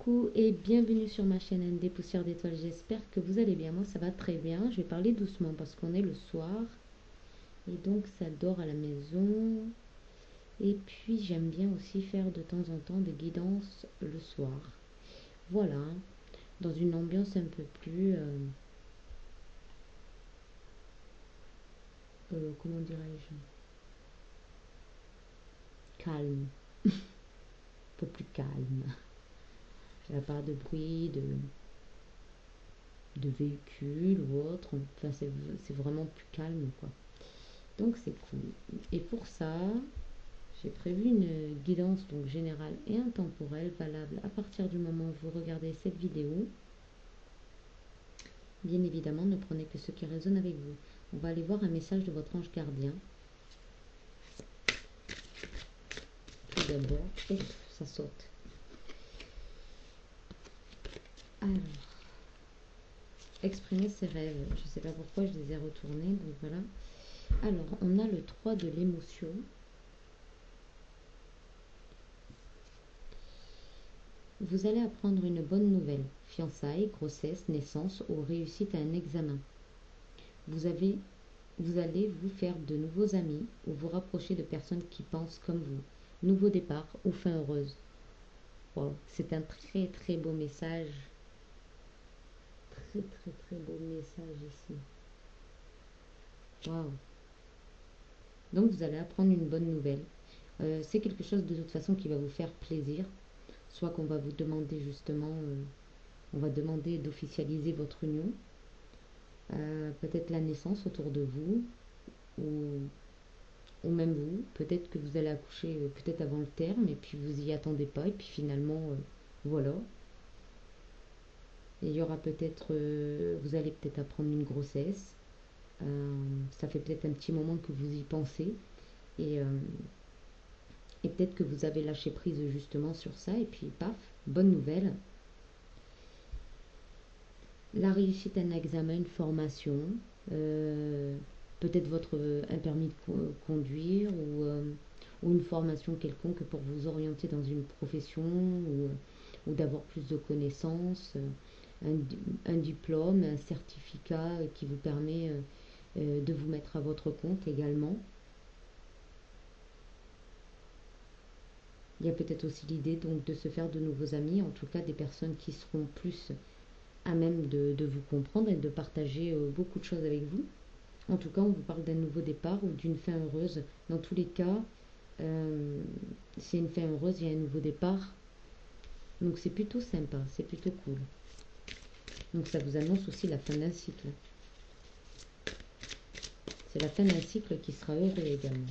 Coucou et bienvenue sur ma chaîne ND Poussière d'étoiles, j'espère que vous allez bien, moi ça va très bien, je vais parler doucement parce qu'on est le soir et donc ça dort à la maison et puis j'aime bien aussi faire de temps en temps des guidances le soir, voilà, dans une ambiance un peu plus, comment dirais-je, calme, un peu plus calme, il n'y a pas de bruit, de véhicules ou autre, enfin c'est vraiment plus calme quoi. Donc c'est cool. Et pour ça, j'ai prévu une guidance donc générale et intemporelle valable à partir du moment où vous regardez cette vidéo. Bien évidemment, ne prenez que ce qui résonne avec vous. On va aller voir un message de votre ange gardien. Tout d'abord, ça saute. Alors, exprimer ses rêves. Je ne sais pas pourquoi je les ai retournés, donc voilà. Alors, on a le 3 de l'émotion. Vous allez apprendre une bonne nouvelle, fiançailles, grossesse, naissance ou réussite à un examen. Vous allez vous faire de nouveaux amis ou vous rapprocher de personnes qui pensent comme vous. Nouveau départ ou fin heureuse. Wow, c'est un très très beau message. Très très très beau message ici. Wow. Donc vous allez apprendre une bonne nouvelle. C'est quelque chose de toute façon qui va vous faire plaisir. Soit qu'on va vous demander justement, on va demander d'officialiser votre union. Peut-être la naissance autour de vous, ou même vous, peut-être que vous allez accoucher peut-être avant le terme, et puis vous y attendez pas, et puis finalement, voilà. Et il y aura peut-être, vous allez peut-être apprendre une grossesse, ça fait peut-être un petit moment que vous y pensez, et, euh, et peut-être que vous avez lâché prise justement sur ça, et puis paf, bonne nouvelle. La réussite à un examen, une formation, euh, peut-être votre un permis de conduire ou une formation quelconque pour vous orienter dans une profession ou d'avoir plus de connaissances, un diplôme, un certificat qui vous permet de vous mettre à votre compte également. Il y a peut-être aussi l'idée donc de se faire de nouveaux amis, en tout cas des personnes qui seront plus à même de vous comprendre et de partager beaucoup de choses avec vous. En tout cas, on vous parle d'un nouveau départ ou d'une fin heureuse. Dans tous les cas, c'est une fin heureuse, il y a un nouveau départ. Donc c'est plutôt sympa, c'est plutôt cool. Donc ça vous annonce aussi la fin d'un cycle. C'est la fin d'un cycle qui sera heureux également.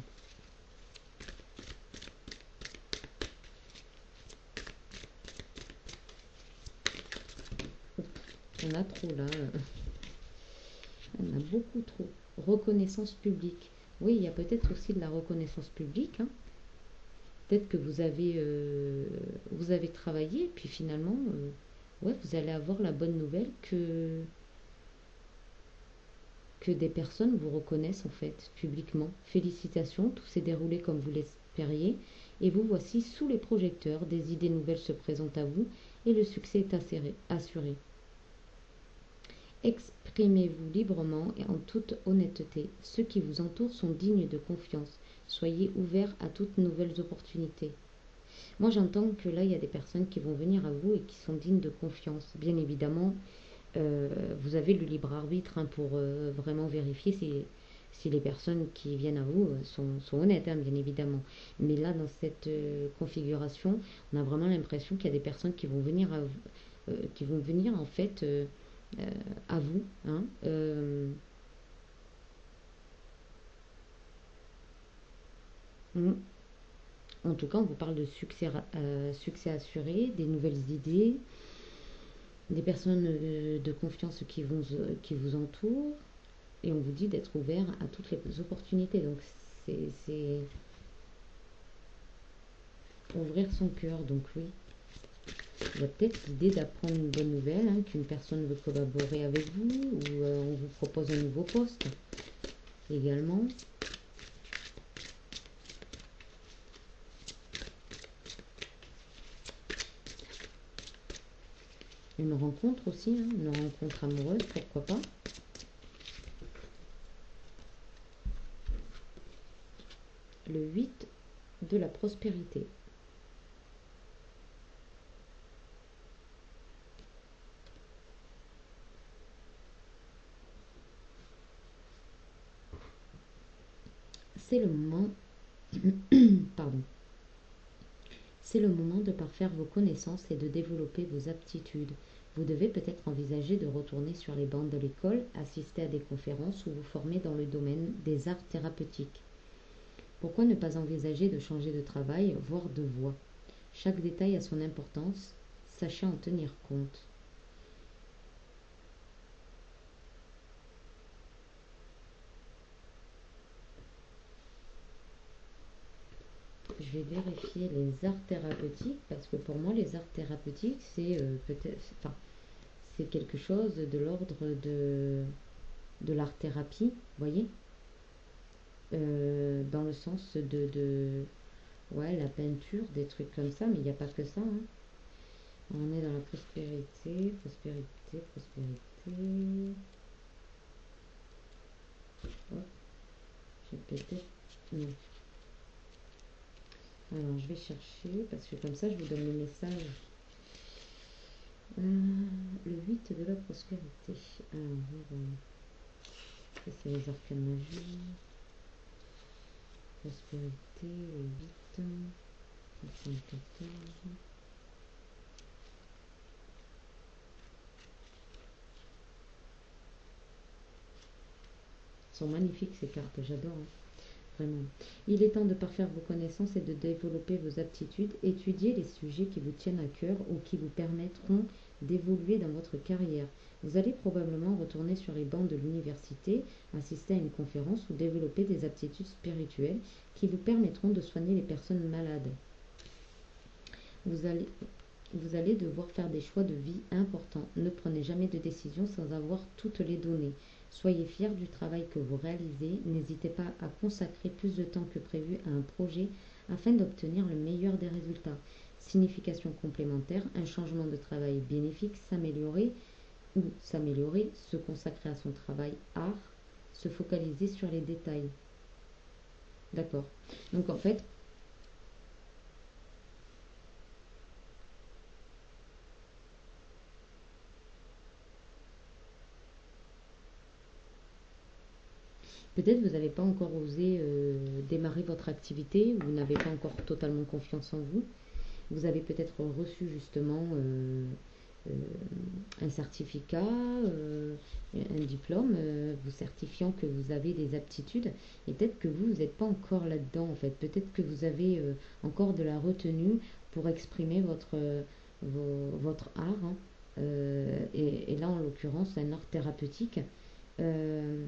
On a trop là. On a beaucoup trop. Reconnaissance publique. Oui, il y a peut-être aussi de la reconnaissance publique. Hein. Peut-être que vous avez travaillé, puis finalement, ouais, vous allez avoir la bonne nouvelle que des personnes vous reconnaissent en fait publiquement. Félicitations, tout s'est déroulé comme vous l'espériez, et vous voici sous les projecteurs, des idées nouvelles se présentent à vous, et le succès est assuré. Exprimez-vous librement et en toute honnêteté. Ceux qui vous entourent sont dignes de confiance. Soyez ouverts à toutes nouvelles opportunités. Moi, j'entends que là, il y a des personnes qui vont venir à vous et qui sont dignes de confiance. Bien évidemment, vous avez le libre arbitre hein, pour vraiment vérifier si les personnes qui viennent à vous sont honnêtes, hein, bien évidemment. Mais là, dans cette configuration, on a vraiment l'impression qu'il y a des personnes qui vont venir qui vont venir en fait à vous. Hein, en tout cas, on vous parle de succès assuré, des nouvelles idées, des personnes de confiance qui vous entourent, et on vous dit d'être ouvert à toutes les opportunités. Donc, c'est ouvrir son cœur. Donc, oui, il y a peut-être l'idée d'apprendre une bonne nouvelle, hein, qu'une personne veut collaborer avec vous, ou on vous propose un nouveau poste également. une rencontre aussi, hein, une rencontre amoureuse, pourquoi pas. Le 8 de la prospérité. C'est le moment, pardon, c'est le moment de parfaire vos connaissances et de développer vos aptitudes. Vous devez peut-être envisager de retourner sur les bancs de l'école, assister à des conférences ou vous former dans le domaine des arts thérapeutiques. Pourquoi ne pas envisager de changer de travail, voire de voie? Chaque détail a son importance, sachez en tenir compte. Je vais vérifier les arts thérapeutiques parce que pour moi les arts thérapeutiques c'est peut-être, enfin c'est quelque chose de l'ordre de l'art thérapie, vous voyez. Dans le sens ouais, la peinture, des trucs comme ça, mais il n'y a pas que ça, hein. On est dans la prospérité, prospérité, prospérité. Hop, j'ai peut-être... Non. Alors, je vais chercher, parce que comme ça, je vous donne le message. Le 8 de la prospérité. Alors, ça, c'est les arcanes magiques. Prospérité, le 8, 74. Elles sont magnifiques ces cartes, j'adore, hein. Vraiment. Il est temps de parfaire vos connaissances et de développer vos aptitudes. Étudiez les sujets qui vous tiennent à cœur ou qui vous permettront d'évoluer dans votre carrière. Vous allez probablement retourner sur les bancs de l'université, assister à une conférence ou développer des aptitudes spirituelles qui vous permettront de soigner les personnes malades. Vous allez, vous allez devoir faire des choix de vie importants. Ne prenez jamais de décision sans avoir toutes les données. Soyez fiers du travail que vous réalisez. N'hésitez pas à consacrer plus de temps que prévu à un projet afin d'obtenir le meilleur des résultats. Signification complémentaire, un changement de travail bénéfique, s'améliorer, se consacrer à son travail art, se focaliser sur les détails. D'accord. Donc en fait, peut-être vous n'avez pas encore osé démarrer votre activité, vous n'avez pas encore totalement confiance en vous. Vous avez peut-être reçu justement euh, un certificat, un diplôme, vous certifiant que vous avez des aptitudes. Et peut-être que vous n'êtes pas encore là-dedans en fait. Peut-être que vous avez encore de la retenue pour exprimer votre art, hein. Et là, en l'occurrence, un art thérapeutique. Euh,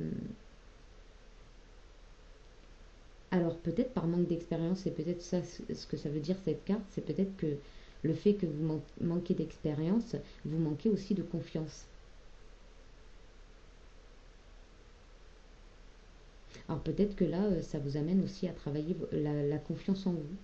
Alors peut-être par manque d'expérience, c'est peut-être ça ce que ça veut dire cette carte, c'est peut-être que le fait que vous manquez d'expérience, vous manquez aussi de confiance. Alors peut-être que là, ça vous amène aussi à travailler la confiance en vous.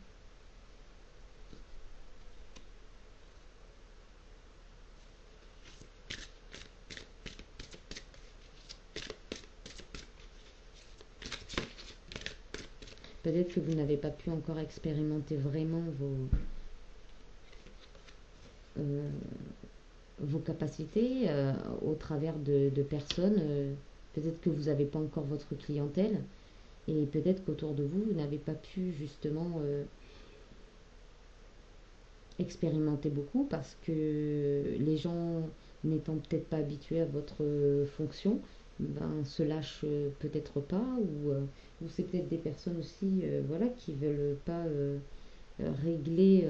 Peut-être que vous n'avez pas pu encore expérimenter vraiment euh, vos capacités au travers de personnes. Peut-être que vous n'avez pas encore votre clientèle et peut-être qu'autour de vous, vous n'avez pas pu justement expérimenter beaucoup parce que les gens n'étant peut-être pas habitués à votre fonction, ben, se lâchent peut-être pas ou c'est peut-être des personnes aussi voilà, qui veulent pas régler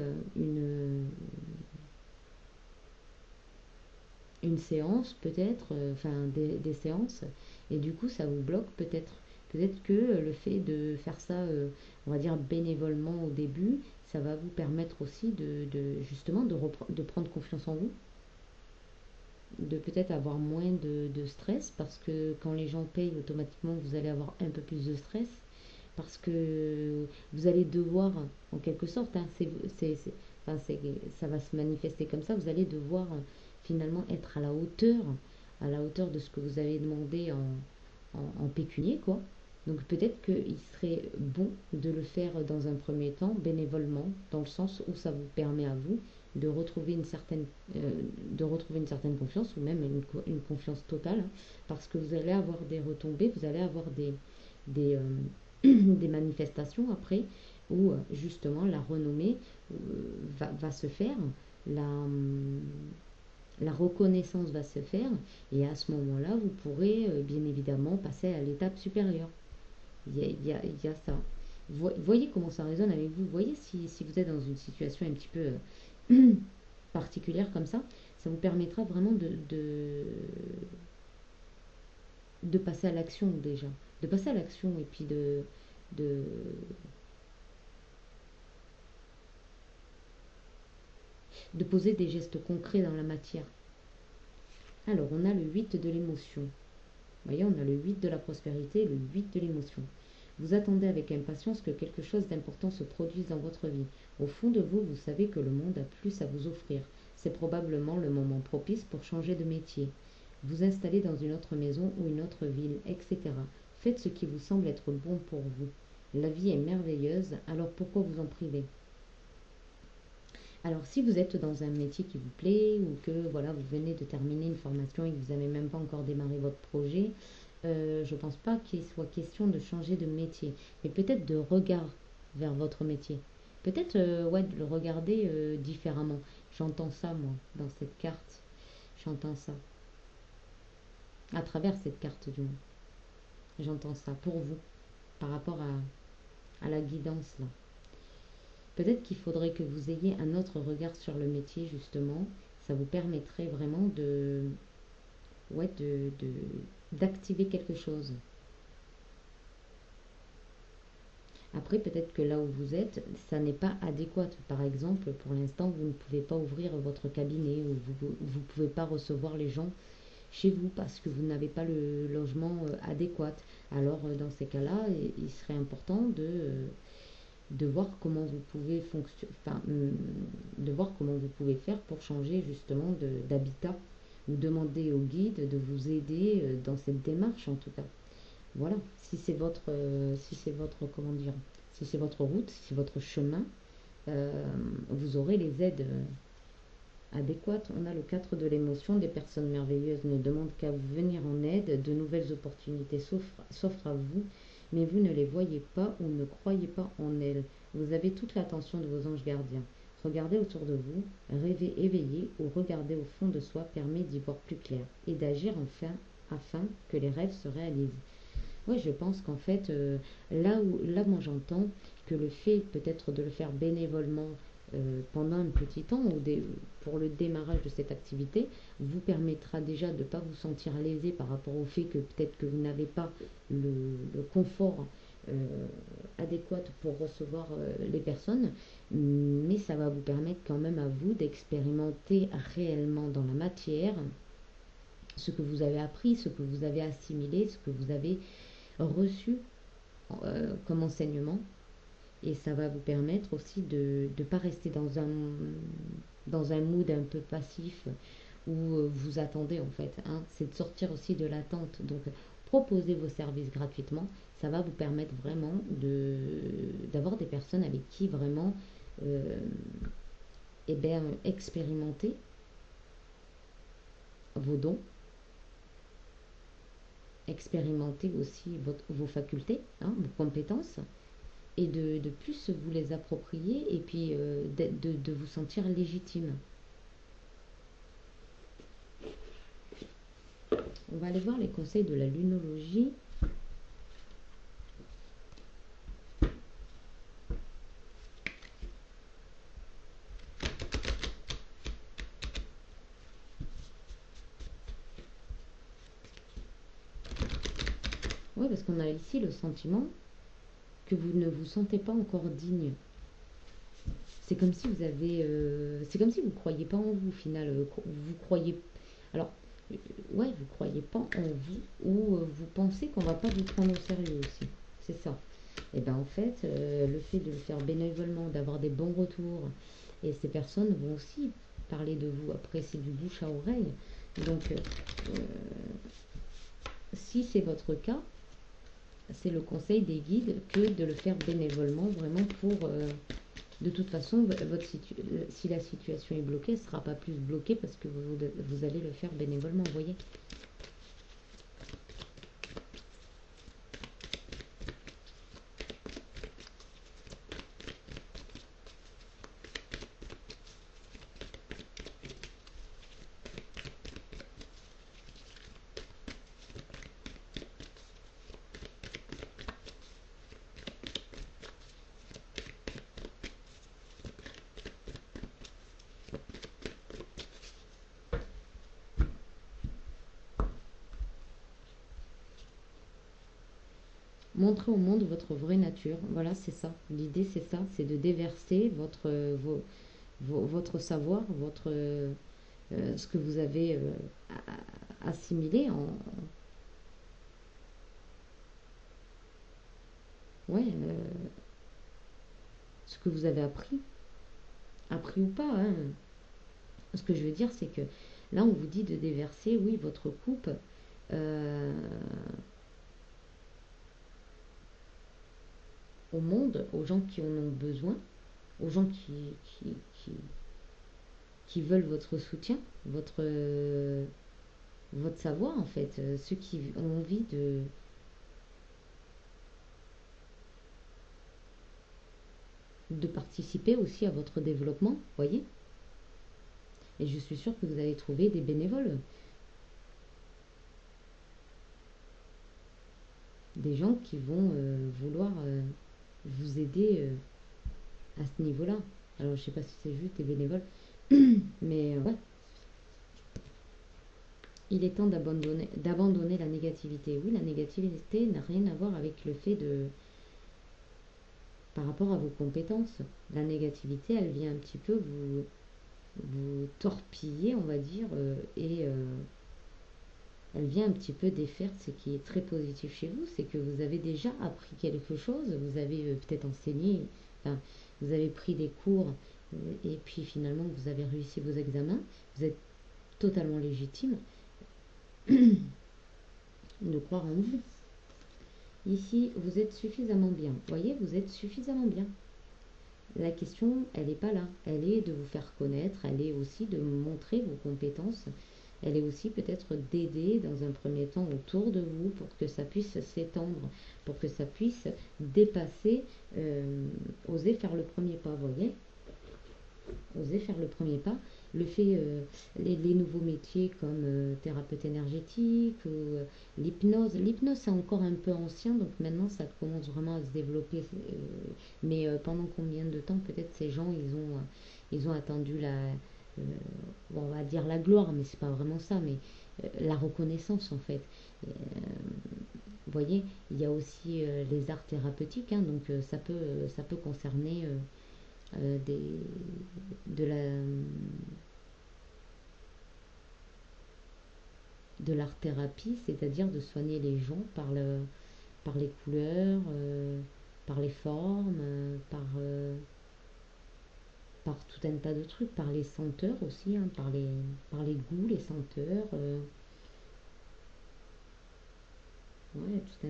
une séance peut-être, enfin des séances, et du coup ça vous bloque peut-être. Peut-être que le fait de faire ça, on va dire bénévolement au début, ça va vous permettre aussi justement de prendre confiance en vous, de peut-être avoir moins de stress, parce que quand les gens payent, automatiquement vous allez avoir un peu plus de stress, parce que vous allez devoir, en quelque sorte, hein, enfin, ça va se manifester comme ça, vous allez devoir finalement être à la hauteur de ce que vous avez demandé en pécunier, quoi. Donc peut-être qu'il serait bon de le faire dans un premier temps bénévolement, dans le sens où ça vous permet à vous de retrouver de retrouver une certaine confiance ou même une confiance totale, hein, parce que vous allez avoir des retombées, vous allez avoir des, des manifestations après où justement la renommée va se faire, la, la reconnaissance va se faire et à ce moment-là, vous pourrez bien évidemment passer à l'étape supérieure. Il y a ça. Voyez comment ça résonne avec vous. Voyez si vous êtes dans une situation un petit peu particulière comme ça vous permettra vraiment de passer à l'action déjà. De passer à l'action et puis de, de poser des gestes concrets dans la matière. Alors, on a le 8 de l'émotion. Vous voyez, on a le 8 de la prospérité et le 8 de l'émotion. Vous attendez avec impatience que quelque chose d'important se produise dans votre vie. Au fond de vous, vous savez que le monde a plus à vous offrir. C'est probablement le moment propice pour changer de métier. Vous installer dans une autre maison ou une autre ville, etc. Faites ce qui vous semble être bon pour vous. La vie est merveilleuse, alors pourquoi vous en priver? Alors, si vous êtes dans un métier qui vous plaît ou que voilà, vous venez de terminer une formation et que vous n'avez même pas encore démarré votre projet, je ne pense pas qu'il soit question de changer de métier, mais peut-être de regard vers votre métier. Peut-être ouais, de le regarder différemment. J'entends ça, moi, dans cette carte. J'entends ça. À travers cette carte, du moins. J'entends ça pour vous, par rapport à la guidance, là. Peut-être qu'il faudrait que vous ayez un autre regard sur le métier, justement. Ça vous permettrait vraiment ouais, d'activer quelque chose. Après, peut-être que là où vous êtes, ça n'est pas adéquat. Par exemple, pour l'instant, vous ne pouvez pas ouvrir votre cabinet ou vous ne pouvez pas recevoir les gens chez vous parce que vous n'avez pas le logement adéquat. Alors, dans ces cas-là, il serait important de voir comment vous pouvez de voir comment vous pouvez faire pour changer justement d'habitat ou demander au guide de vous aider dans cette démarche en tout cas. Voilà, si c'est votre, comment dire, si c'est votre route, si c'est votre chemin, vous aurez les aides adéquates. On a le 4 de l'émotion, des personnes merveilleuses ne demandent qu'à vous venir en aide, de nouvelles opportunités s'offrent à vous, mais vous ne les voyez pas ou ne croyez pas en elles. Vous avez toute l'attention de vos anges gardiens. Regardez autour de vous, rêvez éveillé ou regarder au fond de soi permet d'y voir plus clair et d'agir enfin afin que les rêves se réalisent. Oui, je pense qu'en fait, là, moi j'entends que le fait peut-être de le faire bénévolement pendant un petit temps ou pour le démarrage de cette activité vous permettra déjà de ne pas vous sentir lésé par rapport au fait que peut-être que vous n'avez pas le confort adéquat pour recevoir les personnes, mais ça va vous permettre quand même à vous d'expérimenter réellement dans la matière ce que vous avez appris, ce que vous avez assimilé, ce que vous avez reçu comme enseignement, et ça va vous permettre aussi de ne pas rester dans un mood un peu passif où vous attendez en fait, hein. C'est de sortir aussi de l'attente. Donc proposez vos services gratuitement, ça va vous permettre vraiment d'avoir des personnes avec qui vraiment eh bien, expérimenter vos dons, expérimenter aussi vos facultés, hein, vos compétences, et de plus vous les approprier et puis de vous sentir légitime. On va aller voir les conseils de la lunologie. Oui, parce qu'on a ici le sentiment que vous ne vous sentez pas encore digne. C'est comme si vous avez, c'est comme si vous croyez pas en vous, au final. Vous croyez, alors, ouais, vous croyez pas en vous ou vous pensez qu'on va pas vous prendre au sérieux aussi. C'est ça. Et bien en fait, le fait de le faire bénévolement, d'avoir des bons retours, et ces personnes vont aussi parler de vous. Après, c'est du bouche à oreille. Donc, si c'est votre cas, c'est le conseil des guides que de le faire bénévolement, vraiment pour... de toute façon, si la situation est bloquée, elle ne sera pas plus bloquée parce que vous allez le faire bénévolement, vous voyez. Montrez au monde votre vraie nature. Voilà, c'est ça. L'idée, c'est ça. C'est de déverser votre savoir, ce que vous avez assimilé ouais, ce que vous avez appris ou pas, hein. Ce que je veux dire, c'est que là, on vous dit de déverser, oui, votre coupe euh, au monde, aux gens qui en ont besoin, aux gens qui veulent votre soutien, votre savoir, en fait, ceux qui ont envie de participer aussi à votre développement, voyez. Et je suis sûre que vous allez trouver des bénévoles, des gens qui vont vouloir vous aider à ce niveau-là. Alors, je sais pas si c'est juste des bénévoles, mais ouais, il est temps d'abandonner la négativité. Oui, la négativité n'a rien à voir avec le fait de, par rapport à vos compétences. La négativité, elle vient un petit peu vous torpiller, on va dire, et elle vient un petit peu défaire ce qui est très positif chez vous, c'est que vous avez déjà appris quelque chose, vous avez peut-être enseigné, enfin, vous avez pris des cours, et puis finalement vous avez réussi vos examens, vous êtes totalement légitime de croire en vous. Ici, vous êtes suffisamment bien. Vous voyez, vous êtes suffisamment bien. La question, elle n'est pas là. Elle est de vous faire connaître, elle est aussi de montrer vos compétences. Elle est aussi peut-être d'aider dans un premier temps autour de vous pour que ça puisse s'étendre, pour que ça puisse dépasser, oser faire le premier pas, vous voyez, oser faire le premier pas. Le fait, les nouveaux métiers comme thérapeute énergétique ou l'hypnose c'est encore un peu ancien, donc maintenant ça commence vraiment à se développer. Mais pendant combien de temps peut-être ces gens ils ont attendu bon, on va dire la gloire, mais c'est pas vraiment ça, mais la reconnaissance en fait. Vous voyez, il y a aussi les arts thérapeutiques, hein, donc ça peut concerner des, de la de l'art thérapie, c'est-à-dire de soigner les gens par les couleurs, par les formes, par tout un tas de trucs, par les senteurs aussi, hein, par les goûts, les senteurs, ouais, tout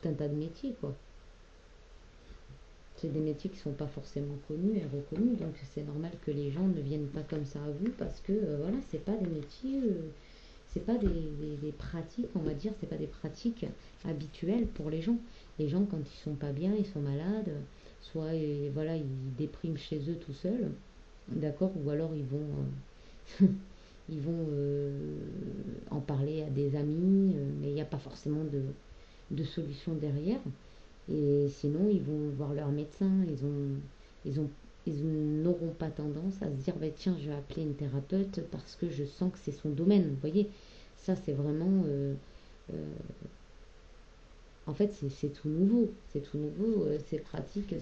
un tas de métiers, quoi. C'est des métiers qui ne sont pas forcément connus et reconnus, donc c'est normal que les gens ne viennent pas comme ça à vous parce que voilà, c'est pas des métiers, c'est pas des pratiques, on va dire, c'est pas des pratiques habituelles pour les gens. Les gens, quand ils sont pas bien, ils sont malades, soit voilà, ils dépriment chez eux tout seuls, d'accord, ou alors ils vont en parler à des amis, mais il n'y a pas forcément de solution derrière. Et sinon, ils vont voir leur médecin, ils ont, ils n'auront pas tendance à se dire, bah, tiens, je vais appeler une thérapeute parce que je sens que c'est son domaine. Vous voyez, ça, c'est vraiment... euh, en fait, c'est tout nouveau. C'est tout nouveau. Ces pratiques,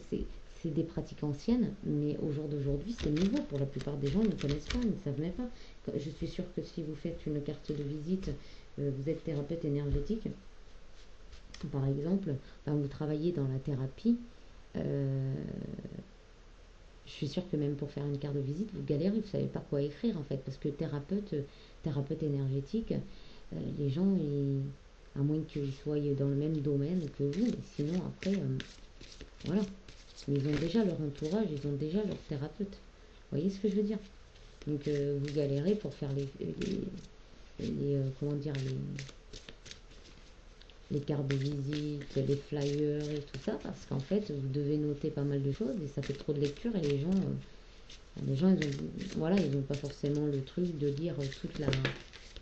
c'est des pratiques anciennes, mais au jour d'aujourd'hui, c'est nouveau. Pour la plupart des gens, ils ne connaissent pas, ils ne savent même pas. Je suis sûre que si vous faites une carte de visite, vous êtes thérapeute énergétique, par exemple, ben, vous travaillez dans la thérapie, euh, Je suis sûre que même pour faire une carte de visite, vous galérez, vous savez pas quoi écrire en fait, parce que thérapeute énergétique, les gens, à moins qu'ils soient dans le même domaine que vous, mais sinon après, voilà. Ils ont déjà leur entourage, ils ont déjà leur thérapeute. Vous voyez ce que je veux dire? Donc vous galérez pour faire comment dire, les cartes de visite, les flyers et tout ça, parce qu'en fait, vous devez noter pas mal de choses et ça fait trop de lecture et les gens ils ont, voilà, ils n'ont pas forcément le truc de lire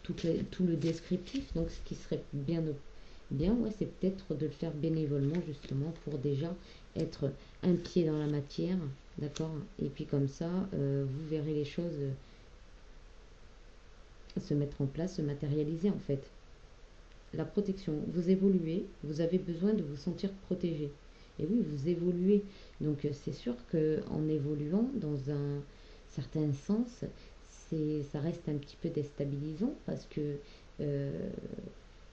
tout le descriptif. Donc, ce qui serait bien ouais, c'est peut-être de le faire bénévolement, justement, pour déjà être un pied dans la matière, d'accord? Et puis, comme ça, vous verrez les choses se mettre en place, se matérialiser, en fait. La protection, vous évoluez, vous avez besoin de vous sentir protégé. Et oui, vous évoluez. Donc c'est sûr qu'en évoluant dans un certain sens, ça reste un petit peu déstabilisant parce que euh,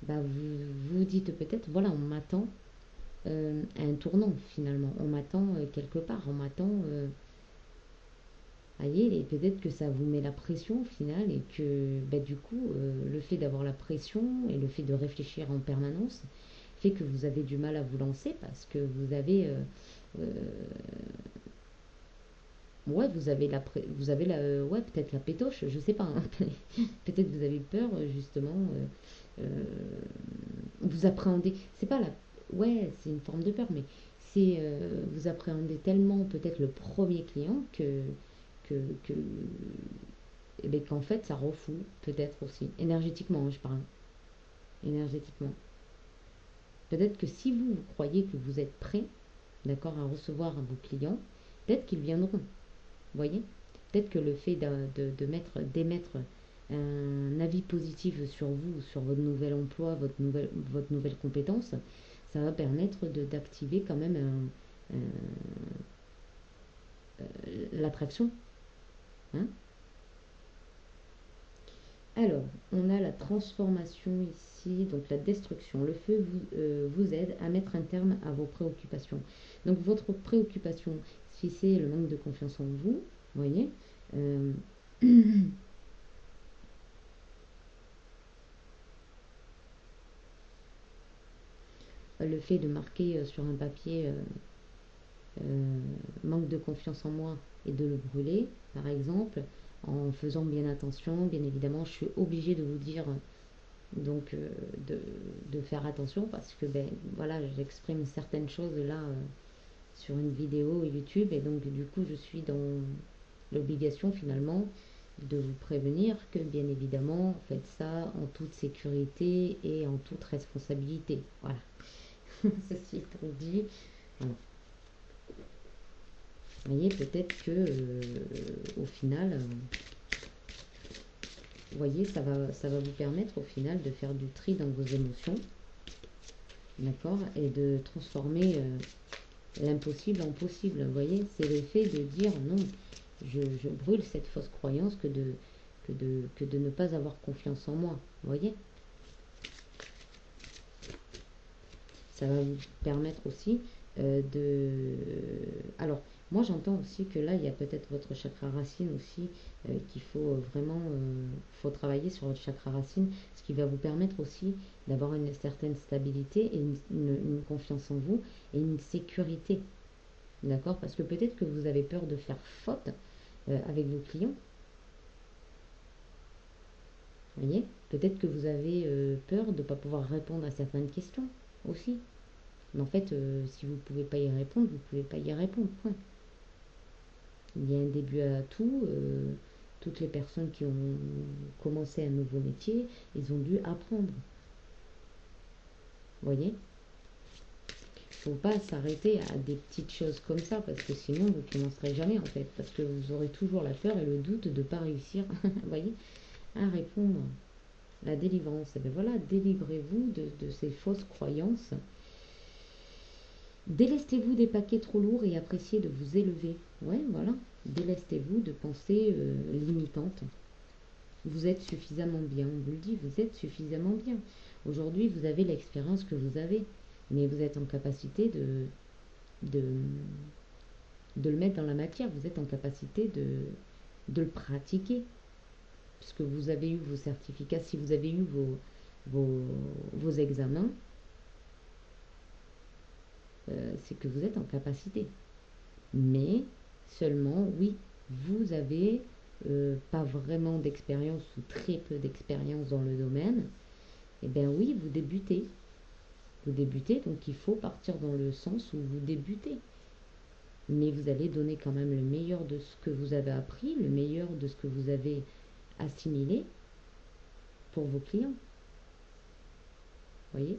vous vous dites peut-être, voilà, on m'attend à un tournant finalement. On m'attend quelque part, on m'attend voyez, et peut-être que ça vous met la pression au final et que du coup, le fait d'avoir la pression et le fait de réfléchir en permanence fait que vous avez du mal à vous lancer parce que euh, ouais, vous avez ouais, peut-être la pétoche, je sais pas, hein. Peut-être vous avez peur justement, vous appréhendez, c'est pas la, ouais, c'est une forme de peur, mais c'est vous appréhendez tellement peut-être le premier client que, que eh ben, qu'en fait ça refoule peut-être aussi énergétiquement, hein, je parle énergétiquement. Peut-être que si vous croyez que vous êtes prêt, d'accord, à recevoir vos clients, peut-être qu'ils viendront. Vous voyez, peut-être que le fait d'émettre un avis positif sur vous, sur votre nouvel emploi, votre nouvelle compétence, ça va permettre d'activer quand même l'attraction, hein. Alors, on a la transformation ici, donc la destruction. Le feu vous aide à mettre un terme à vos préoccupations. Donc, votre préoccupation, si c'est le manque de confiance en vous, vous voyez, euh, le fait de marquer sur un papier euh, manque de confiance en moi et de le brûler, par exemple, en faisant bien attention, bien évidemment, je suis obligée de vous dire donc de faire attention parce que ben voilà, j'exprime certaines choses là sur une vidéo YouTube et donc du coup je suis dans l'obligation finalement de vous prévenir que bien évidemment faites ça en toute sécurité et en toute responsabilité, voilà. Ceci étant dit, voilà. Vous voyez, peut-être que au final vous voyez, ça va vous permettre au final de faire du tri dans vos émotions, d'accord, et de transformer l'impossible en possible. Vous voyez, c'est le fait de dire non, je brûle cette fausse croyance que de ne pas avoir confiance en moi. Vous voyez, ça va vous permettre aussi de... Alors, moi j'entends aussi que là, il y a peut-être votre chakra racine aussi, qu'il faut vraiment faut travailler sur votre chakra racine, ce qui va vous permettre aussi d'avoir une certaine stabilité et une confiance en vous et une sécurité. D'accord? Parce que peut-être que vous avez peur de faire faute avec vos clients. Vous voyez? Peut-être que vous avez peur de ne pas pouvoir répondre à certaines questions aussi. Mais en fait, si vous ne pouvez pas y répondre, vous ne pouvez pas y répondre. Point. Il y a un début à tout. Toutes les personnes qui ont commencé un nouveau métier, ils ont dû apprendre. Vous voyez? Il ne faut pas s'arrêter à des petites choses comme ça, parce que sinon vous ne commencerez jamais en fait. Parce que vous aurez toujours la peur et le doute de ne pas réussir, vous voyez, à répondre. La délivrance, et bien voilà, délivrez-vous de ces fausses croyances. Délestez-vous des paquets trop lourds et appréciez de vous élever. Ouais, voilà. Délestez-vous de pensées limitantes. Vous êtes suffisamment bien, on vous le dit, vous êtes suffisamment bien. Aujourd'hui, vous avez l'expérience que vous avez, mais vous êtes en capacité de de le mettre dans la matière, vous êtes en capacité de le pratiquer. Puisque vous avez eu vos certificats, si vous avez eu vos, vos examens, c'est que vous êtes en capacité. Mais seulement, oui, vous avez pas vraiment d'expérience ou très peu d'expérience dans le domaine. Eh bien oui, vous débutez. Vous débutez, donc il faut partir dans le sens où vous débutez. Mais vous allez donner quand même le meilleur de ce que vous avez appris, le meilleur de ce que vous avez assimilé pour vos clients. Voyez?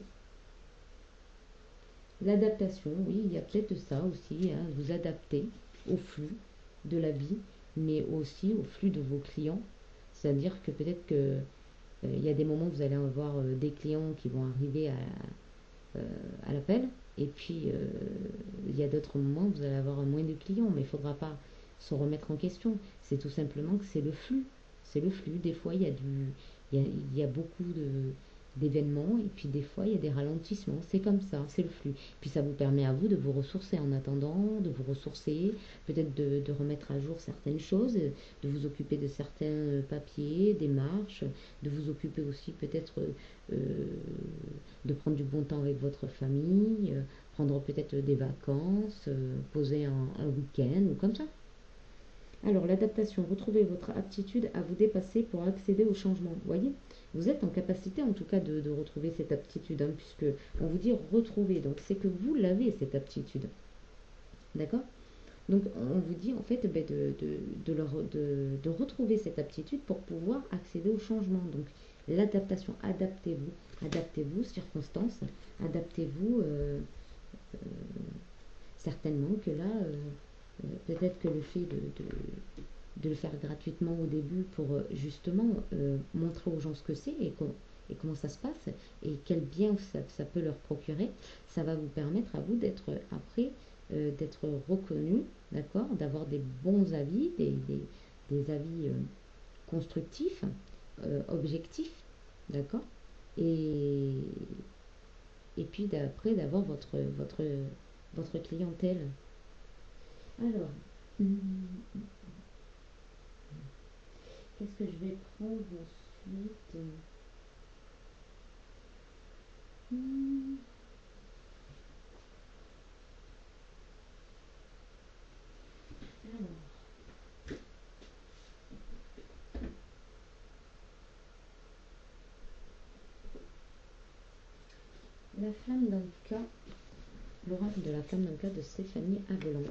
L'adaptation, oui, il y a peut-être ça aussi, hein, vous adapter au flux de la vie, mais aussi au flux de vos clients. C'est-à-dire que peut-être que il y a des moments où vous allez avoir des clients qui vont arriver à l'appel, et puis il y a d'autres moments où vous allez avoir moins de clients, mais il ne faudra pas se remettre en question. C'est tout simplement que c'est le flux. C'est le flux. Des fois, il y a beaucoup d'événements, et puis des fois, il y a des ralentissements. C'est comme ça, c'est le flux. Puis ça vous permet à vous de vous ressourcer en attendant, de vous ressourcer, peut-être de remettre à jour certaines choses, de vous occuper de certains papiers, démarches, de vous occuper aussi peut-être de prendre du bon temps avec votre famille, prendre peut-être des vacances, poser un week-end ou comme ça. Alors, l'adaptation, retrouvez votre aptitude à vous dépasser pour accéder au changement. Vous voyez, vous êtes en capacité en tout cas de retrouver cette aptitude, hein, puisque on vous dit retrouver, donc c'est que vous l'avez cette aptitude. D'accord? Donc, on vous dit en fait ben, de retrouver cette aptitude pour pouvoir accéder au changement. Donc, l'adaptation, adaptez-vous, circonstances, adaptez-vous. Certainement que là, peut-être que le fait de le faire gratuitement au début pour justement montrer aux gens ce que c'est et comment ça se passe et quel bien ça peut leur procurer, ça va vous permettre à vous d'être après, d'être reconnu, d'accord, d'avoir des bons avis, des avis constructifs, objectifs, d'accord, et, et puis d'après d'avoir votre clientèle. Alors, qu'est-ce que je vais prendre ensuite? Hmm, Alors, la flamme d'un cas, l'oracle de la flamme d'un cas de Stéphanie Avellan.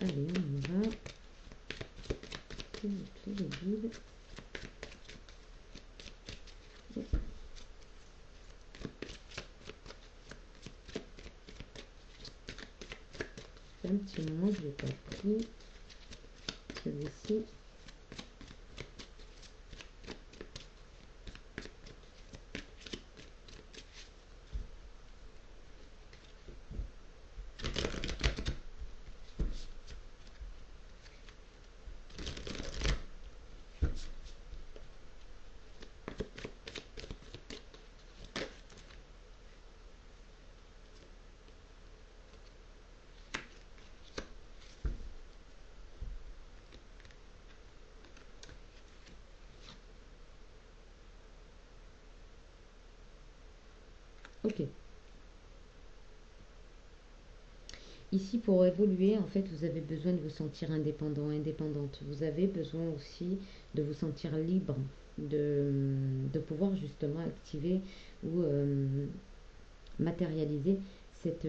Allez, on y va. S'il vous plaît, les guides. C'est un petit moment, je ne l'ai pas pris. Celui-ci. Ok. Ici, pour évoluer, en fait, vous avez besoin de vous sentir indépendant, indépendante. Vous avez besoin aussi de vous sentir libre, de pouvoir justement activer ou matérialiser cette,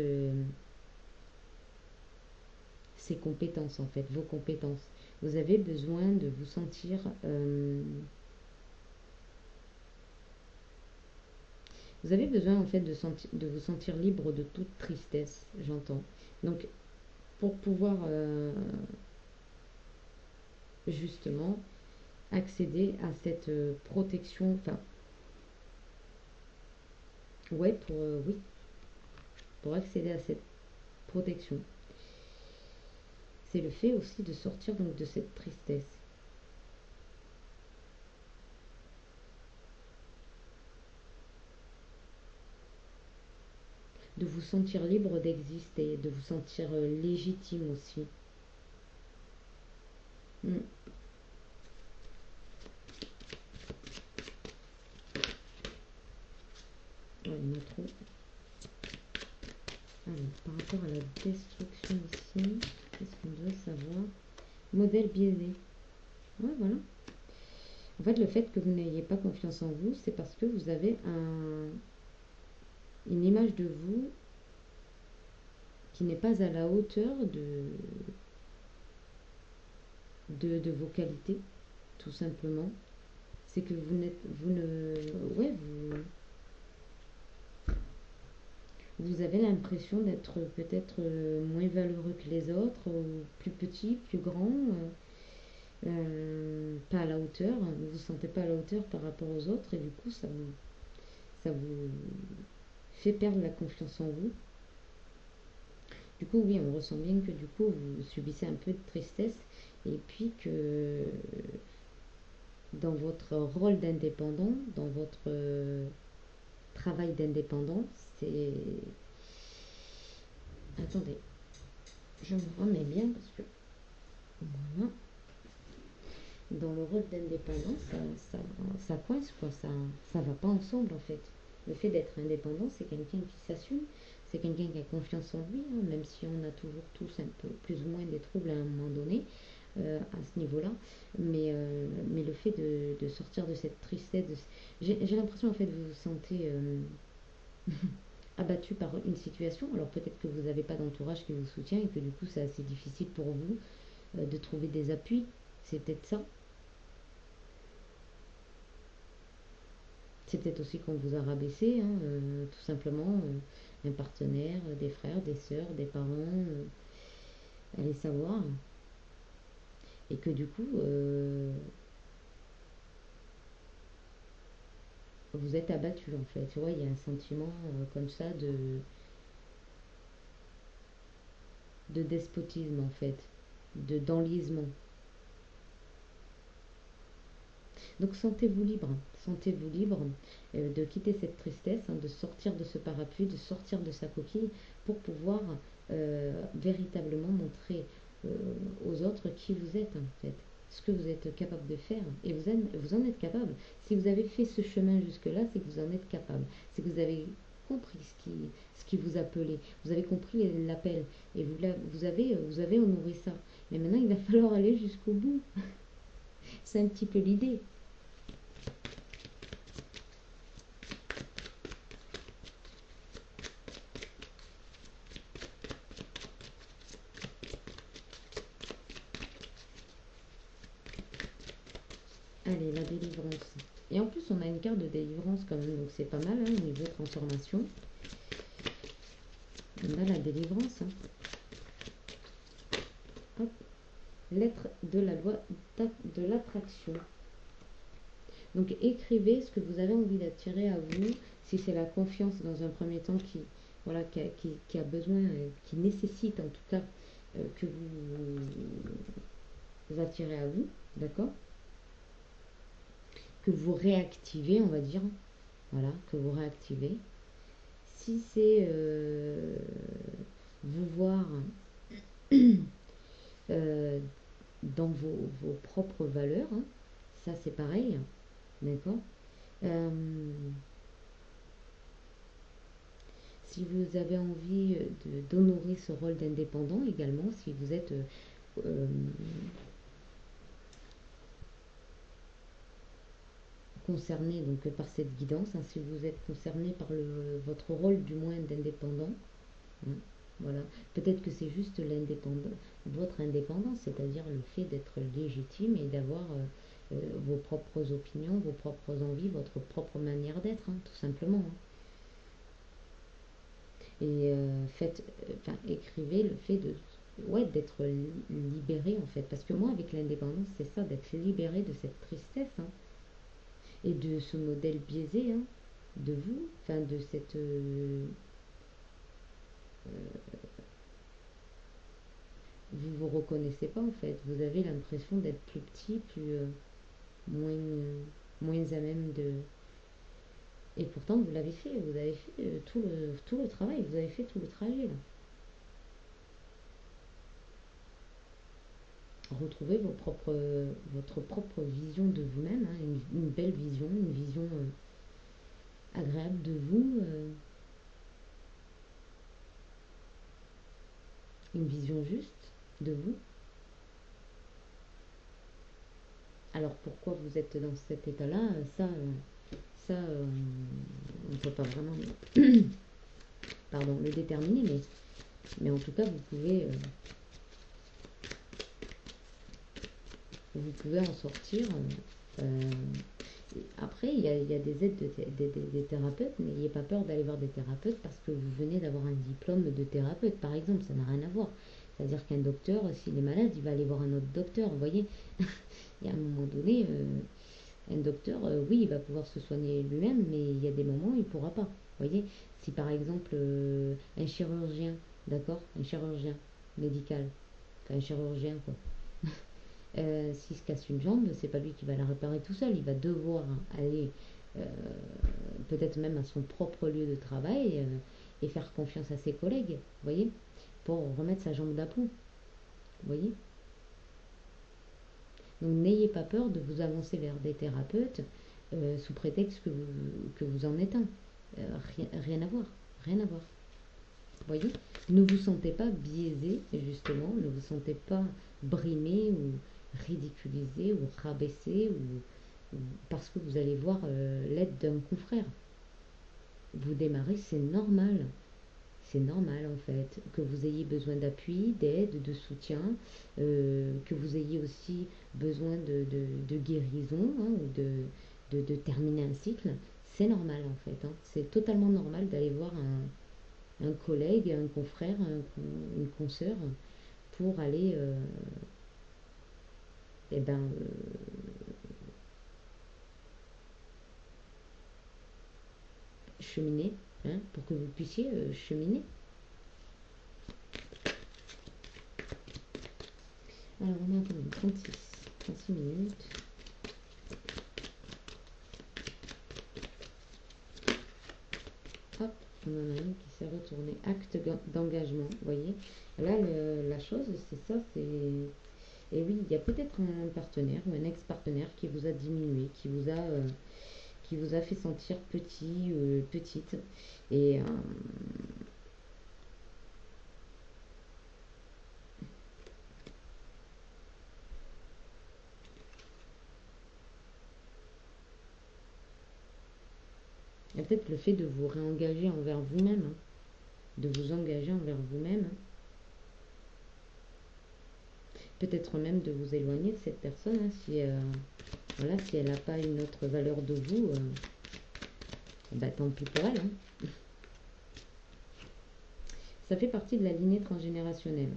ces compétences, en fait, vos compétences. Vous avez besoin de vous sentir... vous avez besoin, en fait, de vous sentir libre de toute tristesse, j'entends. Donc, pour pouvoir justement accéder à cette protection, enfin, ouais, oui, pour accéder à cette protection. c'est le fait aussi de sortir donc de cette tristesse. De vous sentir libre d'exister, de vous sentir légitime aussi. Mm. Ouais, il y en a trop. Alors, par rapport à la destruction ici, qu'est-ce qu'on doit savoir? Modèle biaisé. Ouais, voilà. En fait, le fait que vous n'ayez pas confiance en vous, c'est parce que vous avez une image de vous qui n'est pas à la hauteur de vos qualités, tout simplement. C'est que vous ne, ouais, vous avez l'impression d'être peut-être moins valeureux que les autres, ou plus petit, plus grand, pas à la hauteur. Vous vous sentez pas à la hauteur par rapport aux autres, et du coup, ça vous fait perdre la confiance en vous. Du coup, oui, on ressent bien que du coup, vous subissez un peu de tristesse, et puis que dans votre rôle d'indépendant, dans votre travail d'indépendant, c'est... Attendez, je me remets bien parce que... Voilà. Dans le rôle d'indépendant, ça coince, quoi. Ça va pas ensemble, en fait. Le fait d'être indépendant, c'est quelqu'un qui s'assume, c'est quelqu'un qui a confiance en lui, hein, même si on a toujours tous un peu plus ou moins des troubles à un moment donné, à ce niveau-là. Mais le fait de sortir de cette tristesse, j'ai l'impression, en fait, vous vous sentez abattu par une situation. Alors peut-être que vous n'avez pas d'entourage qui vous soutient et que du coup, c'est assez difficile pour vous de trouver des appuis. C'est peut-être ça. C'est peut-être aussi qu'on vous a rabaissé, hein, tout simplement, un partenaire, des frères, des sœurs, des parents, allez savoir. Et que du coup, vous êtes abattu en fait. Tu vois, il y a un sentiment comme ça de despotisme en fait, d'enlisement. Donc sentez-vous libre de quitter cette tristesse, hein, de sortir de ce parapluie, de sortir de sa coquille pour pouvoir véritablement montrer aux autres qui vous êtes en fait, ce que vous êtes capable de faire. Et vous en êtes capable. Si vous avez fait ce chemin jusque-là, c'est que vous en êtes capable. C'est que vous avez compris ce qui vous appelait. Vous avez compris l'appel et vous avez honoré ça. Mais maintenant, il va falloir aller jusqu'au bout. C'est un petit peu l'idée. Allez, la délivrance. Et en plus, on a une carte de délivrance quand même, donc c'est pas mal hein, au niveau transformation. On a la délivrance. Hein. Hop. Lettre de la loi de l'attraction. Donc écrivez ce que vous avez envie d'attirer à vous. Si c'est la confiance dans un premier temps voilà, qui a besoin, qui nécessite en tout cas que vous attirez à vous, d'accord? Que vous réactivez, on va dire. Voilà, que vous réactivez. Si c'est vous voir euh, dans vos propres valeurs, hein, ça c'est pareil, d'accord. Euh, si vous avez envie d'honorer ce rôle d'indépendant également, si vous êtes euh, concerné donc par cette guidance, hein, si vous êtes concerné par votre rôle du moins d'indépendant, hein, voilà. Peut-être que c'est juste votre indépendance, c'est-à-dire le fait d'être légitime et d'avoir vos propres opinions, vos propres envies, votre propre manière d'être, hein, tout simplement. Hein. Et écrivez le fait de, ouais, d'être libéré en fait. Parce que moi, avec l'indépendance, c'est ça, d'être libéré de cette tristesse hein, et de ce modèle biaisé hein, de vous, enfin de cette vous vous reconnaissez pas en fait. Vous avez l'impression d'être plus petit, moins, moins à même de. Et pourtant, vous l'avez fait. Vous avez fait tout le travail. Vous avez fait tout le trajet là. Retrouvez votre propre vision de vous-même, hein, une belle vision, une vision agréable de vous, une vision juste de vous. Alors pourquoi vous êtes dans cet état-là, on ne peut pas vraiment pardon, le déterminer, mais en tout cas, vous pouvez en sortir. euh, Après, il y a des aides des thérapeutes. N'ayez pas peur d'aller voir des thérapeutes parce que vous venez d'avoir un diplôme de thérapeute, par exemple. Ça n'a rien à voir. C'est-à-dire qu'un docteur, s'il est malade, il va aller voir un autre docteur. Vous voyez. Et à un moment donné, un docteur, oui, il va pouvoir se soigner lui-même, mais il y a des moments où il ne pourra pas. Vous voyez. Si par exemple, un chirurgien, d'accord, un chirurgien médical, enfin un chirurgien, quoi. S'il se casse une jambe, c'est pas lui qui va la réparer tout seul. Il va devoir aller euh, peut-être même à son propre lieu de travail et faire confiance à ses collègues, vous voyez, pour remettre sa jambe d'aplomb, vous voyez. Donc n'ayez pas peur de vous avancer vers des thérapeutes sous prétexte que vous en êtes un. Rien à voir, rien à voir. Vous voyez, ne vous sentez pas biaisé, justement, ne vous sentez pas brimé ou ridiculisé ou rabaissé ou parce que vous allez voir l'aide d'un confrère. Vous démarrez, c'est normal. C'est normal en fait que vous ayez besoin d'appui, d'aide, de soutien, que vous ayez aussi besoin de guérison, hein, ou de terminer un cycle. C'est normal en fait, hein. C'est totalement normal d'aller voir un collègue, un confrère, une consoeur pour aller eh ben, cheminer, hein, pour que vous puissiez cheminer. Alors on a attendu 36 minutes. Hop, on en a une qui s'est retournée. Acte d'engagement, vous voyez. Là, la chose, c'est ça, c'est. Et oui, il y a peut-être un partenaire ou un ex-partenaire qui vous a diminué, qui vous a fait sentir petit, petite. Et peut-être le fait de vous réengager envers vous-même, hein, de vous engager envers vous-même, hein. Peut-être même de vous éloigner de cette personne, hein, si, voilà, si elle n'a pas une autre valeur de vous, bah, tant pis pour elle, hein. Ça fait partie de la lignée transgénérationnelle.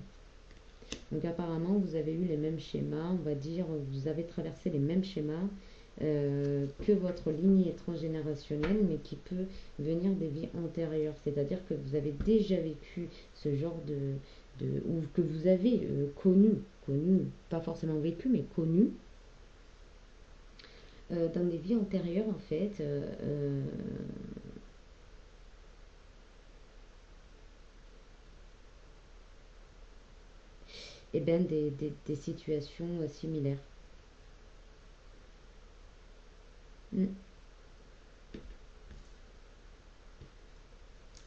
Donc apparemment, vous avez eu les mêmes schémas, on va dire, vous avez traversé les mêmes schémas que votre lignée transgénérationnelle, mais qui peut venir des vies antérieures. C'est-à-dire que vous avez déjà vécu ce genre ou que vous avez connu, pas forcément vécu, mais connu, dans des vies antérieures, en fait. Et bien des situations similaires. Mm.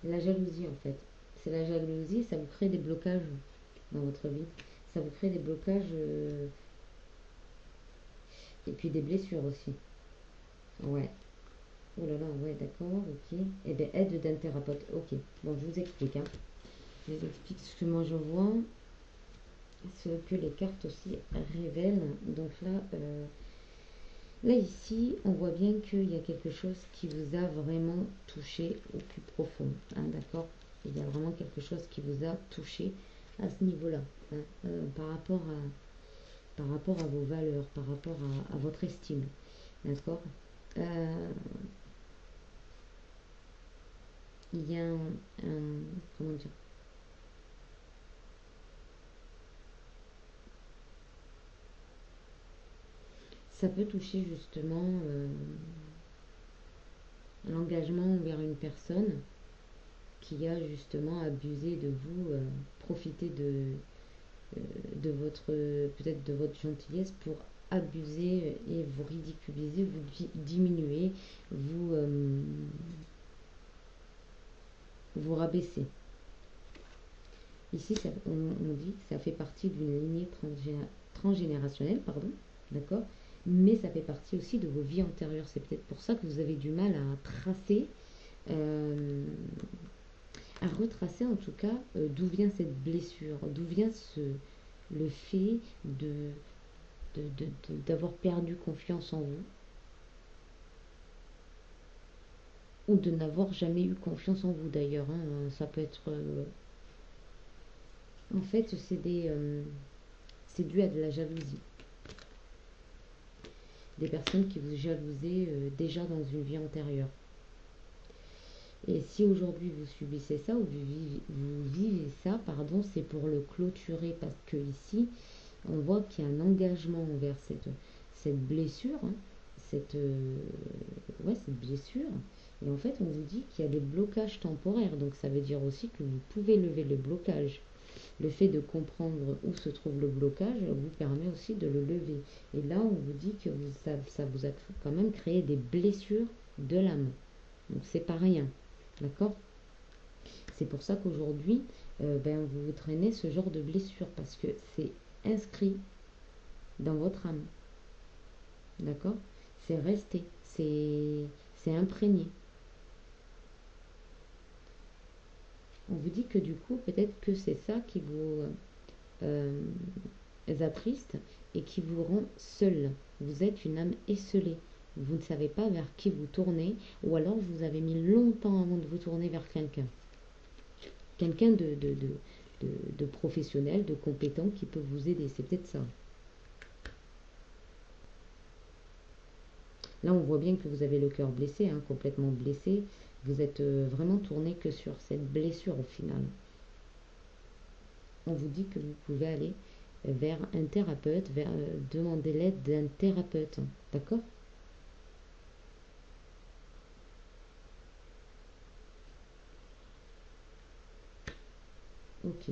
La jalousie, en fait. C'est la jalousie, ça vous crée des blocages dans votre vie. Ça vous crée des blocages et puis des blessures aussi. Ouais. Oh là là, ouais, d'accord, ok. Eh bien, aide d'un thérapeute. Ok. Bon, je vous explique, hein. Je vous explique ce que moi je vois, ce que les cartes aussi révèlent. Donc là ici, on voit bien qu'il y a quelque chose qui vous a vraiment touché au plus profond, hein, d'accord. Il y a vraiment quelque chose qui vous a touché à ce niveau-là, hein, par rapport à vos valeurs, par rapport à votre estime, d'accord. Euh, il y a comment dire, Ça peut toucher justement l'engagement envers une personne qui a justement abusé de vous, profité de votre, peut-être de votre gentillesse pour abuser et vous ridiculiser, vous diminuer, vous rabaisser. Ici, on dit que ça fait partie d'une lignée transgénérationnelle, pardon, d'accord, mais ça fait partie aussi de vos vies antérieures. C'est peut-être pour ça que vous avez du mal à tracer, euh, à retracer en tout cas d'où vient cette blessure, d'où vient le fait d'avoir perdu confiance en vous ou de n'avoir jamais eu confiance en vous d'ailleurs, hein. Ça peut être en fait c'est dû à de la jalousie, des personnes qui vous jalousaient déjà dans une vie antérieure. Et si aujourd'hui vous subissez ça ou vous vivez ça, pardon, c'est pour le clôturer parce que ici on voit qu'il y a un engagement envers cette blessure, hein, cette blessure. Et en fait, on vous dit qu'il y a des blocages temporaires. Donc ça veut dire aussi que vous pouvez lever le blocage. Le fait de comprendre où se trouve le blocage vous permet aussi de le lever. Et là, on vous dit que ça vous a quand même créé des blessures de l'âme. Donc c'est pas rien. D'accord? C'est pour ça qu'aujourd'hui, vous traînez ce genre de blessure parce que c'est inscrit dans votre âme. D'accord? C'est resté, c'est imprégné. On vous dit que du coup, peut-être que c'est ça qui vous euh, attriste et qui vous rend seul. Vous êtes une âme esselée. Vous ne savez pas vers qui vous tournez, ou alors vous avez mis longtemps avant de vous tourner vers quelqu'un. Quelqu'un de professionnel, de compétent qui peut vous aider. C'est peut-être ça. Là, on voit bien que vous avez le cœur blessé, hein, complètement blessé. Vous êtes vraiment tourné que sur cette blessure au final. On vous dit que vous pouvez aller vers un thérapeute, demander l'aide d'un thérapeute. D'accord? Ok.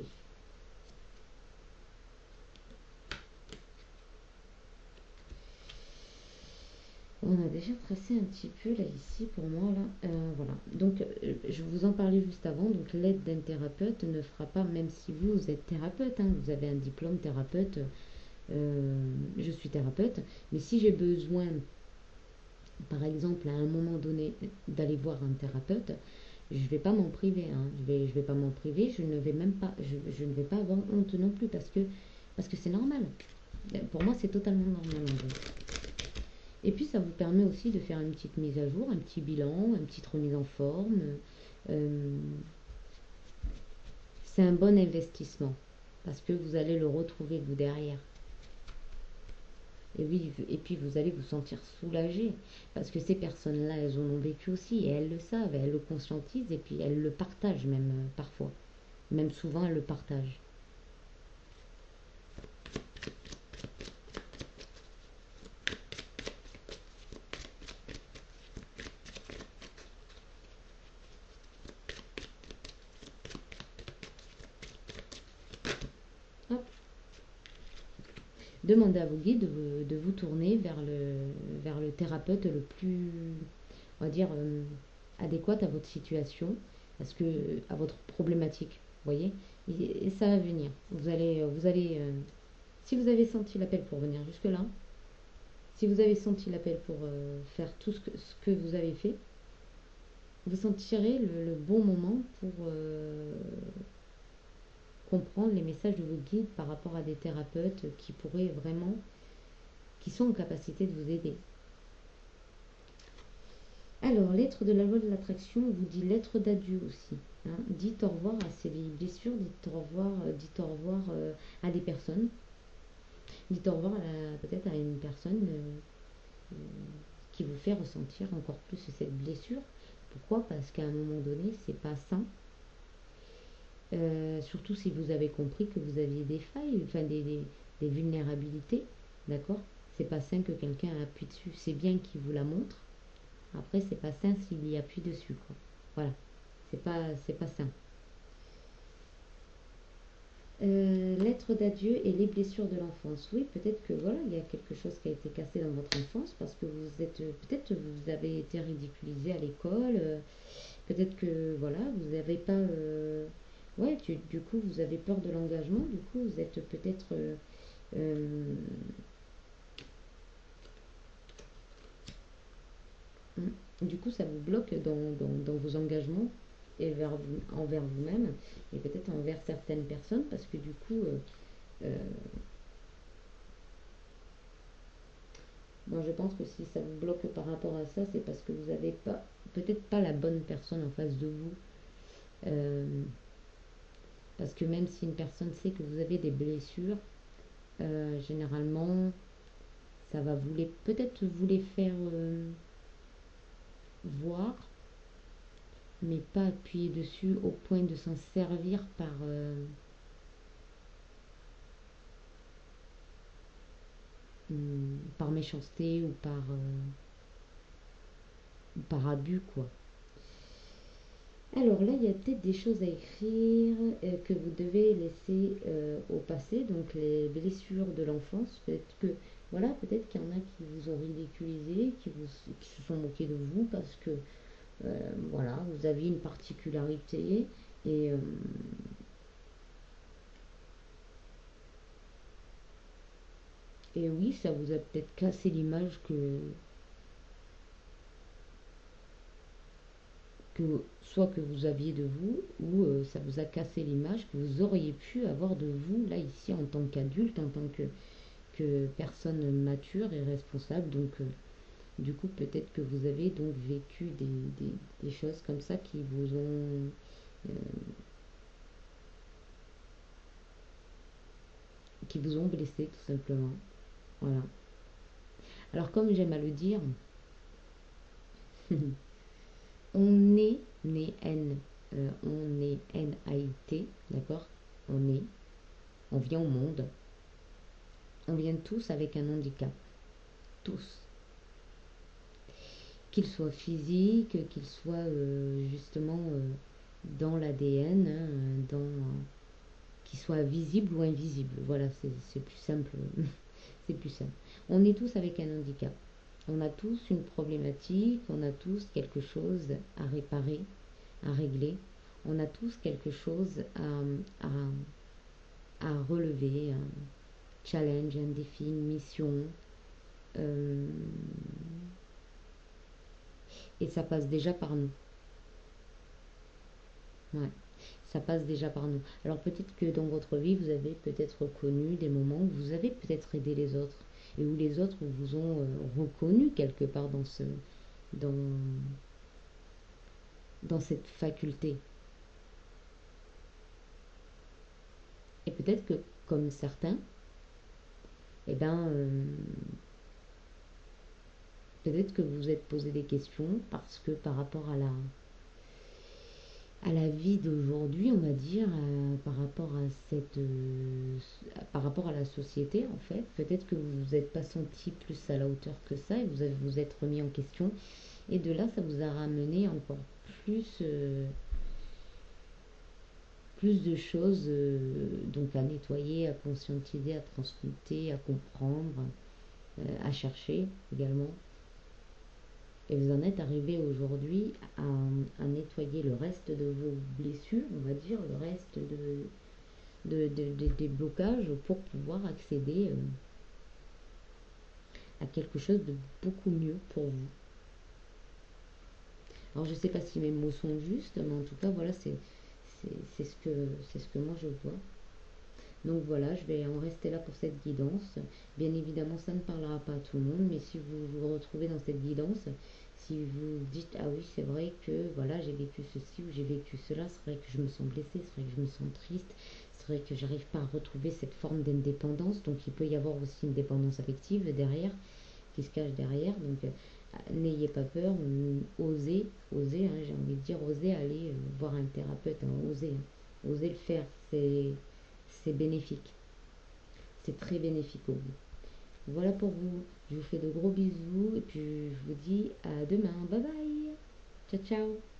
On a déjà tracé un petit peu là ici pour moi là. Voilà. Donc je vous en parlais juste avant. Donc l'aide d'un thérapeute ne fera pas, même si vous êtes thérapeute, hein, vous avez un diplôme thérapeute, je suis thérapeute, mais si j'ai besoin, par exemple, à un moment donné, d'aller voir un thérapeute, je ne vais pas m'en priver, hein. Je vais pas m'en priver, je ne vais même pas, je ne vais pas avoir honte non plus parce que c'est normal. Pour moi, c'est totalement normal en fait. Et puis ça vous permet aussi de faire une petite mise à jour, un petit bilan, une petite remise en forme. Euh, c'est un bon investissement parce que vous allez le retrouver vous derrière. Et oui, et puis vous allez vous sentir soulagé parce que ces personnes-là, elles en ont vécu aussi et elles le savent, elles le conscientisent et puis elles le partagent même parfois. Même souvent, elles le partagent. Hop. Demandez à vos guides de vous tourner vers le thérapeute le plus, on va dire, adéquat à votre situation, à votre problématique. Vous voyez, et ça va venir. Si vous avez senti l'appel pour venir jusque-là, si vous avez senti l'appel pour faire tout ce que vous avez fait, vous sentirez le bon moment pour comprendre les messages de vos guides par rapport à des thérapeutes qui pourraient vraiment, qui sont en capacité de vous aider. Alors, l'être de la loi de l'attraction vous dit l'être d'adieu aussi. Hein. Dites au revoir à ces blessures, dites au revoir à des personnes. Dites au revoir peut-être à une personne qui vous fait ressentir encore plus cette blessure. Pourquoi? Parce qu'à un moment donné, c'est pas sain. Surtout si vous avez compris que vous aviez des failles, enfin des vulnérabilités, d'accord? c'est pas sain que quelqu'un appuie dessus. C'est bien qu'il vous la montre. Après, c'est pas sain s'il y appuie dessus, quoi. Voilà, c'est pas sain. L'être d'adieu et les blessures de l'enfance. Oui, peut-être que voilà, il y a quelque chose qui a été cassé dans votre enfance parce que vous êtes, peut-être vous avez été ridiculisé à l'école, peut-être que voilà, vous n'avez pas, ouais, du coup, vous avez peur de l'engagement, du coup, vous êtes peut-être, euh, du coup, ça vous bloque dans vos engagements et envers vous-même et peut-être envers certaines personnes parce que du coup, euh, moi, je pense que si ça vous bloque par rapport à ça, c'est parce que vous n'avez pas, peut-être pas la bonne personne en face de vous. Euh, Parce que même si une personne sait que vous avez des blessures, généralement, ça va peut-être vous les faire voir, mais pas appuyer dessus au point de s'en servir par méchanceté ou par abus, quoi. Alors là, il y a peut-être des choses à écrire que vous devez laisser au passé, donc les blessures de l'enfance. Peut-être que, voilà, peut-être qu'il y en a qui vous ont ridiculisé, qui se sont moqués de vous parce que, voilà, vous aviez une particularité et, et oui, ça vous a peut-être cassé l'image soit que vous aviez de vous, ou ça vous a cassé l'image que vous auriez pu avoir de vous, là, ici, en tant qu'adulte, en tant que personne mature et responsable. Donc, du coup, peut-être que vous avez donc vécu des choses comme ça euh, qui vous ont blessé, tout simplement. Voilà. Alors, comme j'aime à le dire, on est né N, on est N-A-I-T, d'accord. On vient au monde, on vient tous avec un handicap, tous. Qu'il soit physique, qu'il soit justement dans l'ADN, hein, qu'il soit visible ou invisible. Voilà, c'est plus simple. C'est plus simple. On est tous avec un handicap. On a tous une problématique, on a tous quelque chose à réparer, à régler. On a tous quelque chose à relever, un challenge, un défi, une mission. euh, et ça passe déjà par nous. Ouais, ça passe déjà par nous. Alors peut-être que dans votre vie, vous avez peut-être connu des moments où vous avez peut-être aidé les autres et où les autres vous ont reconnu quelque part dans, dans cette faculté. Et peut-être que comme certains, eh ben, peut-être que vous vous êtes posé des questions parce que par rapport à la vie d'aujourd'hui, on va dire, par rapport à la société, en fait. Peut-être que vous vous êtes pas senti plus à la hauteur que ça et vous êtes remis en question. Et de là, ça vous a ramené encore plus, plus de choses donc à nettoyer, à conscientiser, à transmuter, à comprendre, à chercher également. Et vous en êtes arrivé aujourd'hui à nettoyer le reste de vos blessures, on va dire, le reste des blocages pour pouvoir accéder à quelque chose de beaucoup mieux pour vous. Alors je ne sais pas si mes mots sont justes, mais en tout cas voilà, c'est ce que moi je vois. Donc voilà, je vais en rester là pour cette guidance. Bien évidemment, ça ne parlera pas à tout le monde, mais si vous vous retrouvez dans cette guidance, si vous dites ah oui, c'est vrai que voilà, j'ai vécu ceci ou j'ai vécu cela, c'est vrai que je me sens blessée, c'est vrai que je me sens triste, c'est vrai que j'arrive pas à retrouver cette forme d'indépendance, donc il peut y avoir aussi une dépendance affective derrière, qui se cache derrière. Donc n'ayez pas peur, osez, hein, j'ai envie de dire, osez aller voir un thérapeute, hein, osez le faire, c'est bénéfique, c'est très bénéfique au bout. Voilà pour vous. Je vous fais de gros bisous et puis je vous dis à demain. Bye bye. Ciao ciao.